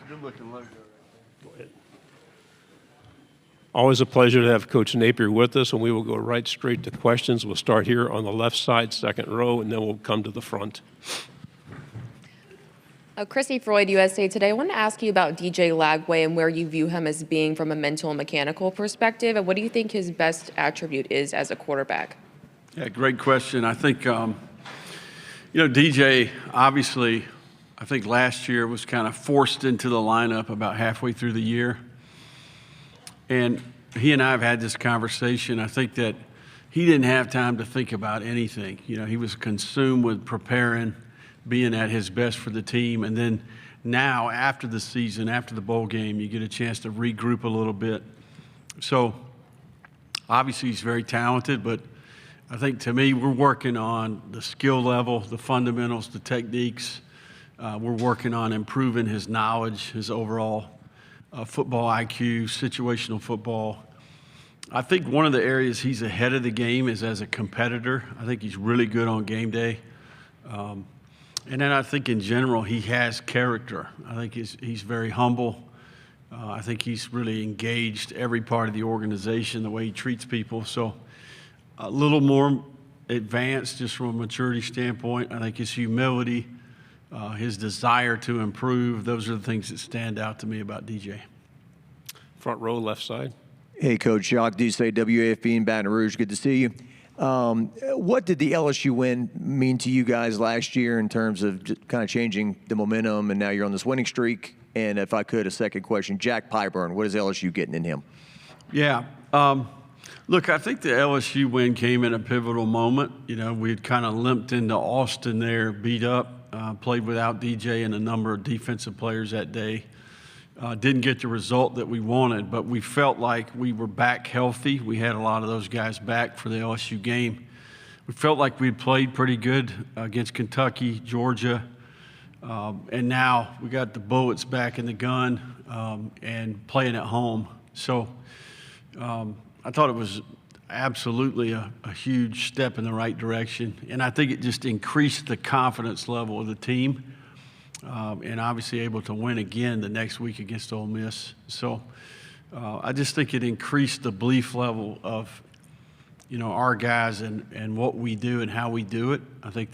good-looking logo. Go ahead. Always a pleasure to have Coach Napier with us, and we will go right straight to questions. We'll start here on the left side, second row, and then we'll come to the front. Chrissy Freud, USA Today. I want to ask you about DJ Lagway and where you view him as being from a mental and mechanical perspective, and what do you think his best attribute is as a quarterback? Yeah, great question. I think, DJ, obviously, I think last year was kind of forced into the lineup about halfway through the year. And he and I have had this conversation. I think that he didn't have time to think about anything. He was consumed with preparing, being at his best for the team. And then now, after the season, after the bowl game, you get a chance to regroup a little bit. So obviously he's very talented, but I think to me, we're working on the skill level, the fundamentals, the techniques. We're working on improving his knowledge, his overall football IQ, situational football. I think one of the areas he's ahead of the game is as a competitor. I think he's really good on game day. And then I think in general, he has character. I think he's very humble. I think he's really engaged every part of the organization, the way he treats people. So a little more advanced just from a maturity standpoint. I think his humility, his desire to improve, those are the things that stand out to me about DJ. Front row, left side. Hey, Coach. Jacques Doucet, WAFB in Baton Rouge. Good to see you. What did the LSU win mean to you guys last year in terms of kind of changing the momentum, and now you're on this winning streak? And if I could, a second question, Jack Pyburn, what is LSU getting in him? Yeah. Look, I think the LSU win came in a pivotal moment. We had kind of limped into Austin there, beat up, played without DJ and a number of defensive players that day. Didn't get the result that we wanted, but we felt like we were back healthy. We had a lot of those guys back for the LSU game. We felt like we'd played pretty good against Kentucky, Georgia, and now we got the bullets back in the gun and playing at home. So I thought it was absolutely a huge step in the right direction, and I think it just increased the confidence level of the team. And obviously able to win again the next week against Ole Miss. So I just think it increased the belief level of, our guys and what we do and how we do it. I think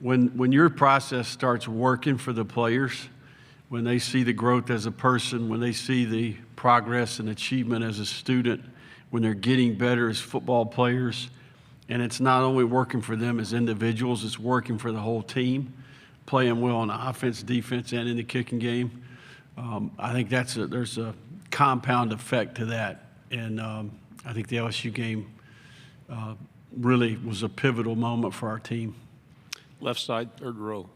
when your process starts working for the players, when they see the growth as a person, when they see the progress and achievement as a student, when they're getting better as football players, and it's not only working for them as individuals, it's working for the whole team, playing well on the offense, defense, and in the kicking game. I think there's a compound effect to that. And I think the LSU game really was a pivotal moment for our team. Left side, third row.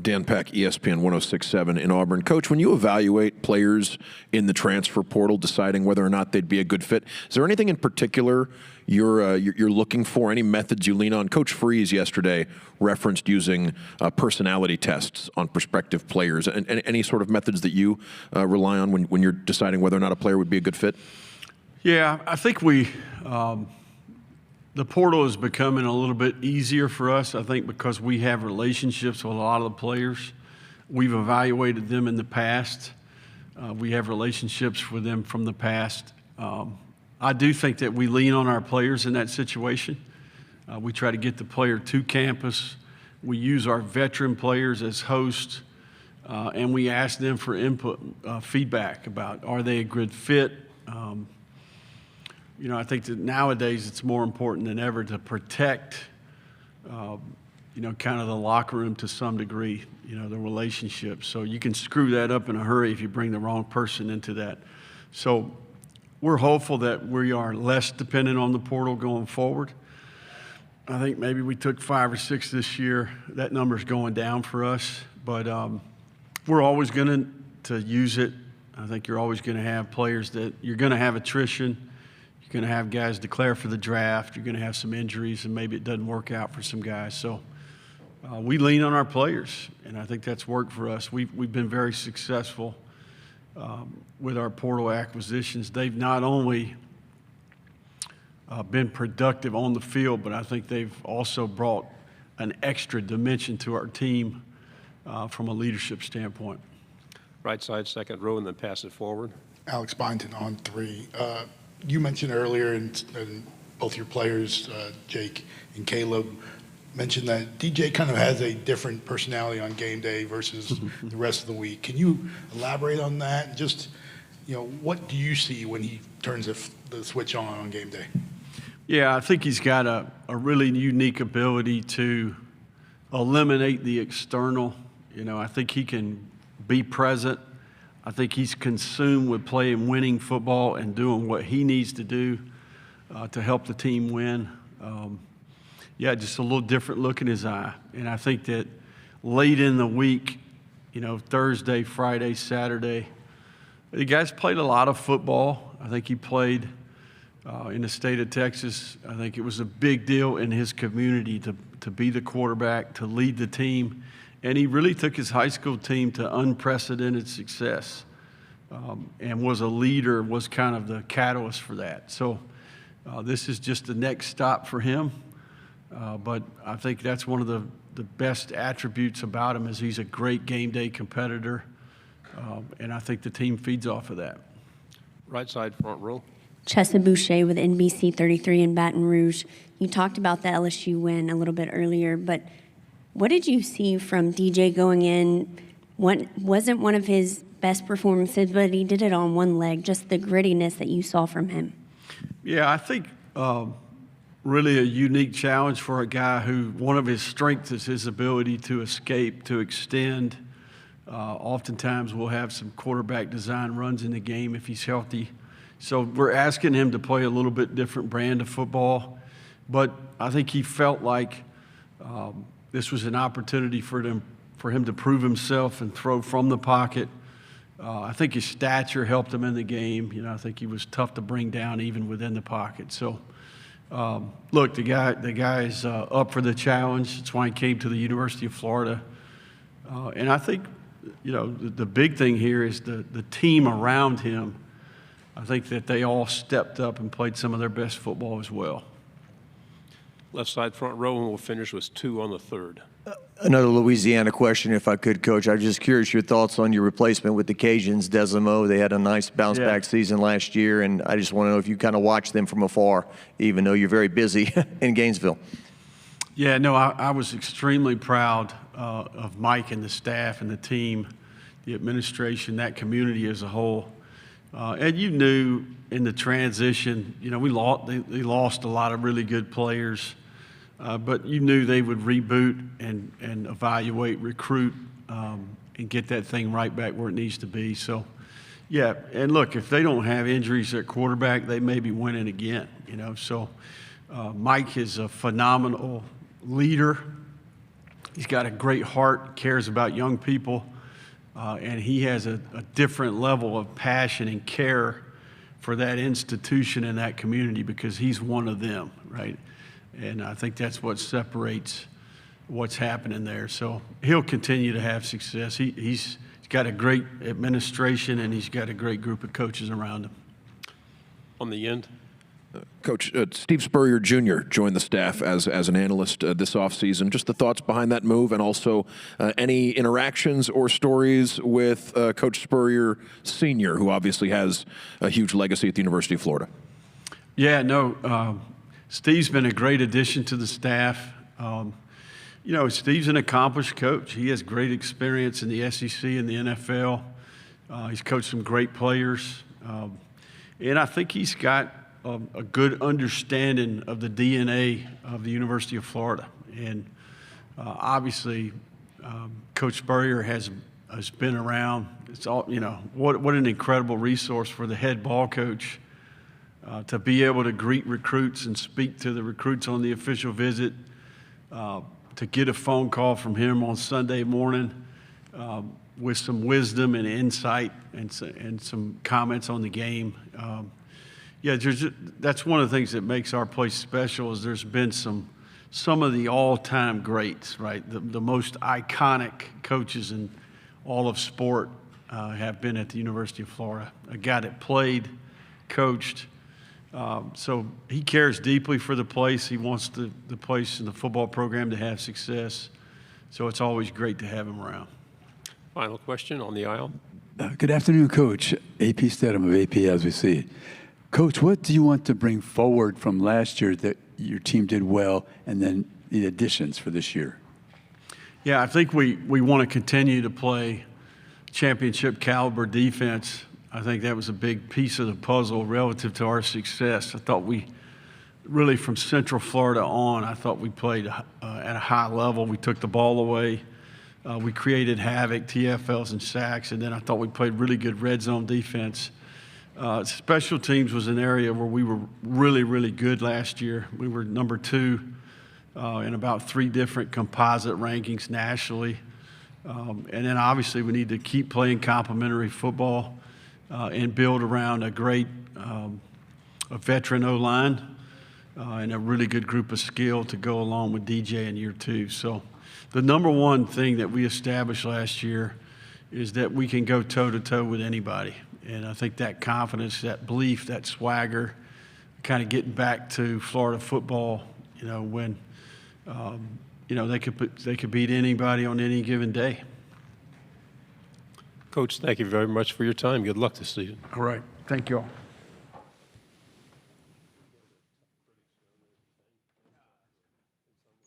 Dan Peck, ESPN 106.7 in Auburn. Coach, when you evaluate players in the transfer portal, deciding whether or not they'd be a good fit, is there anything in particular you're looking for, any methods you lean on? Coach Freeze yesterday referenced using personality tests on prospective players. And any sort of methods that you rely on when you're deciding whether or not a player would be a good fit? Yeah, I think the portal is becoming a little bit easier for us, I think, because we have relationships with a lot of the players. We've evaluated them in the past. We have relationships with them from the past. I do think that we lean on our players in that situation. We try to get the player to campus. We use our veteran players as hosts, and we ask them for input, feedback about are they a good fit. I think that nowadays it's more important than ever to protect, kind of the locker room to some degree, the relationship. So you can screw that up in a hurry if you bring the wrong person into that. So we're hopeful that we are less dependent on the portal going forward. I think maybe we took 5 or 6 this year. That number's going down for us, but we're always going to use it. I think you're always going to have players that you're going to have attrition. You're going to have guys declare for the draft. You're going to have some injuries, and maybe it doesn't work out for some guys. So we lean on our players, and I think that's worked for us. We've been very successful with our portal acquisitions. They've not only been productive on the field, but I think they've also brought an extra dimension to our team from a leadership standpoint. Right side, second row, and then pass it forward. Alex Byington on 3. You mentioned earlier, and both your players, Jake and Caleb, mentioned that DJ kind of has a different personality on game day versus the rest of the week. Can you elaborate on that? Just, what do you see when he turns the switch on game day? Yeah, I think he's got a really unique ability to eliminate the external. I think he can be present. I think he's consumed with playing winning football and doing what he needs to do to help the team win. Just a little different look in his eye. And I think that late in the week, Thursday, Friday, Saturday, the guys played a lot of football. I think he played in the state of Texas. I think it was a big deal in his community to be the quarterback, to lead the team. And he really took his high school team to unprecedented success and was a leader, was kind of the catalyst for that. So this is just the next stop for him. But I think that's one of the best attributes about him is he's a great game day competitor. And I think the team feeds off of that. Right side, front row. Chessa Boucher with NBC 33 in Baton Rouge. You talked about the LSU win a little bit earlier, but what did you see from DJ going in? What wasn't one of his best performances, but he did it on one leg, just the grittiness that you saw from him. Yeah, I think really a unique challenge for a guy who one of his strengths is his ability to escape, to extend. Oftentimes we'll have some quarterback design runs in the game if he's healthy. So we're asking him to play a little bit different brand of football. But I think he felt like this was an opportunity for him to prove himself and throw from the pocket. I think his stature helped him in the game. I think he was tough to bring down even within the pocket. So, look, the guy is up for the challenge. That's why he came to the University of Florida. And I think, the big thing here is the team around him. I think that they all stepped up and played some of their best football as well. Left side, front row, and we'll finish with 2 on the third. Another Louisiana question, if I could, Coach. I'm just curious your thoughts on your replacement with the Cajuns, Desimo. They had a nice bounce-back season last year, and I just want to know if you kind of watch them from afar, even though you're very busy in Gainesville. Yeah, no, I was extremely proud of Mike and the staff and the team, the administration, that community as a whole. And you knew in the transition, they lost a lot of really good players. But you knew they would reboot and evaluate, recruit, and get that thing right back where it needs to be. So, yeah, and look, if they don't have injuries at quarterback, they may be winning again, So Mike is a phenomenal leader. He's got a great heart, cares about young people, and he has a different level of passion and care for that institution and that community because he's one of them, right? And I think that's what separates what's happening there. So he'll continue to have success. He's got a great administration, and he's got a great group of coaches around him. On the end. Coach, Steve Spurrier Jr. joined the staff as an analyst this offseason. Just the thoughts behind that move, and also any interactions or stories with Coach Spurrier Sr., who obviously has a huge legacy at the University of Florida. Yeah, no, Steve's been a great addition to the staff. Steve's an accomplished coach. He has great experience in the SEC and the NFL. He's coached some great players. And I think he's got a good understanding of the DNA of the University of Florida. And obviously, Coach Spurrier has been around. It's all, what an incredible resource for the head ball coach. To be able to greet recruits and speak to the recruits on the official visit, to get a phone call from him on Sunday morning with some wisdom and insight and some comments on the game. That's one of the things that makes our place special is there's been some of the all-time greats, right? The most iconic coaches in all of sport have been at the University of Florida. A guy that played, coached. So he cares deeply for the place. He wants the place and the football program to have success. So it's always great to have him around. Final question on the aisle. Good afternoon, Coach. AP Stedham of AP as we see it. Coach, what do you want to bring forward from last year that your team did well, and then the additions for this year? Yeah, I think we want to continue to play championship caliber defense. I think that was a big piece of the puzzle relative to our success. I thought we really, from Central Florida on, I thought we played at a high level. We took the ball away. We created havoc, TFLs and sacks, and then I thought we played really good red zone defense. Special teams was an area where we were really, really good last year. We were number 2 in about 3 different composite rankings nationally. And then obviously we need to keep playing complementary football and build around a great a veteran O-line and a really good group of skill to go along with DJ in year 2. So the number one thing that we established last year is that we can go toe-to-toe with anybody. And I think that confidence, that belief, that swagger, kind of getting back to Florida football, when, they could beat anybody on any given day. Coach, thank you very much for your time. Good luck this season. All right. Thank you all.